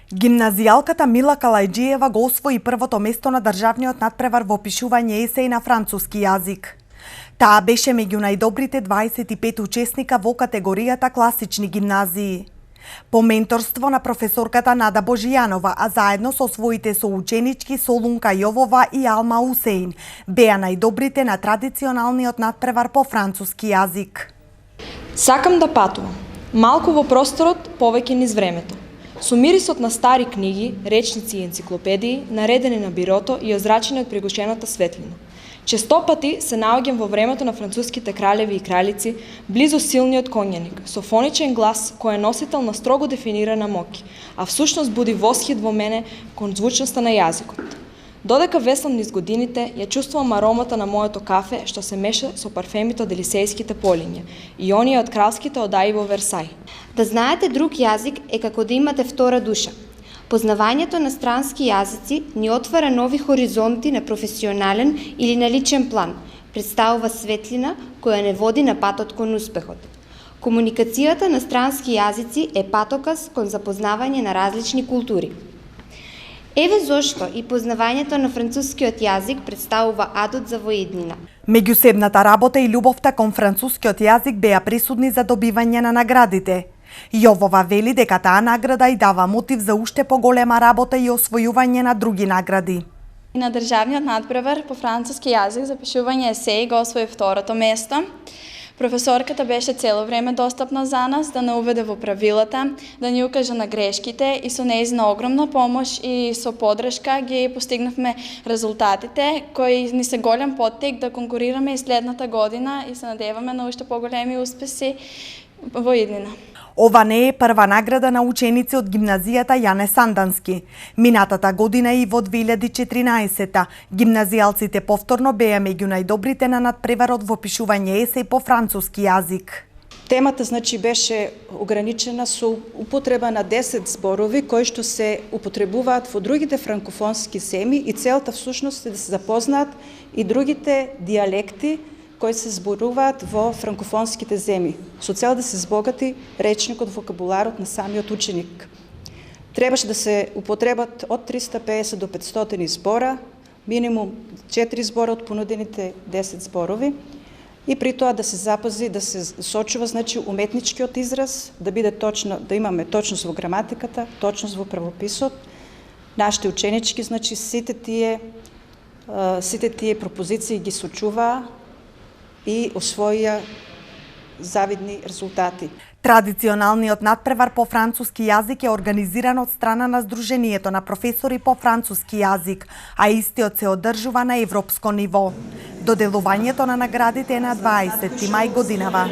Гимназијалката Мила Калајџиева го освои првото место на државниот надпревар во пишување есеј на француски јазик. Таа беше меѓу најдобрите 25 учесника во категоријата класични гимназии. По менторство на професорката Нада Божијанова, а заедно со своите соученички Солунка Јовова и Алма Усеин, беа најдобрите на традиционалниот надпревар по француски јазик. Сакам да патувам. Малку во просторот, повеќе низ времето. Со мирисот на стари книги, речници и енциклопедии, наредени на бирото и озрачени од пригушената светлина. Честопати се наоѓам во времето на француските кралеви и кралици, близу силниот конјаник, со фоничен глас кој е носител на строго дефинирана моќ, а всушност буди восхит во мене кон звучноста на јазикот. Додека веслам низ годините, ја чувствувам аромата на моето кафе што се меша со парфемите од елисејските полиња и оние од кралските одаи во Версај. Да знаете друг јазик е како да имате втора душа. Познавањето на странски јазици ни отвара нови хоризонти на професионален или на личен план, представува светлина која не води на патот кон успехот. Комуникацијата на странски јазици е патоказ кон запознавање на различни култури. Еве зошто и познавањето на францускиот јазик представува адот за воеднина. Меѓусебната работа и љубовта кон францускиот јазик беа присудни за добивање на наградите. Јовова вели дека таа награда и дава мотив за уште поголема работа и освојување на други награди. На државниот надпревар по француски јазик за пишување есеи го освои второто место. Професорката беше цело време достапна за нас, да не уведе во правилата, да ни укаже на грешките и со нејзина огромна помош и со подршка ги постигнавме резултатите кои ни се голем поттик да конкурираме и следната година и се надеваме на уште поголеми успеси во иднина. Ова не е прва награда на ученици од гимназијата Јане Сандански. Минатата година и во 2014-та, гимназијалците повторно беа меѓу најдобрите на надпреварот во пишување есеј по француски јазик. Темата беше ограничена со употреба на 10 зборови кои што се употребуваат во другите франкофонски земји и целта всушност е да се запознаат и другите дијалекти кои се зборуваат во франкофонските земји, со цел да се збогати речникот, вокабуларот на самиот ученик. Требаше да се употребат од 350 до 500 збора, минимум 4 збора од понудените 10 зборови, и при тоа да се запази, да се сочува уметничкиот израз, да биде точно, да имаме точност во граматиката, точност во правописот. Нашите ученички, сите тие пропозиции ги сочуваа и освоија завидни резултати. Традиционалниот надпревар по француски јазик е организиран од страна на Сдруженијето на професори по француски јазик, а истиот се одржува на европско ниво. Доделувањето на наградите е на 20 мај годинава.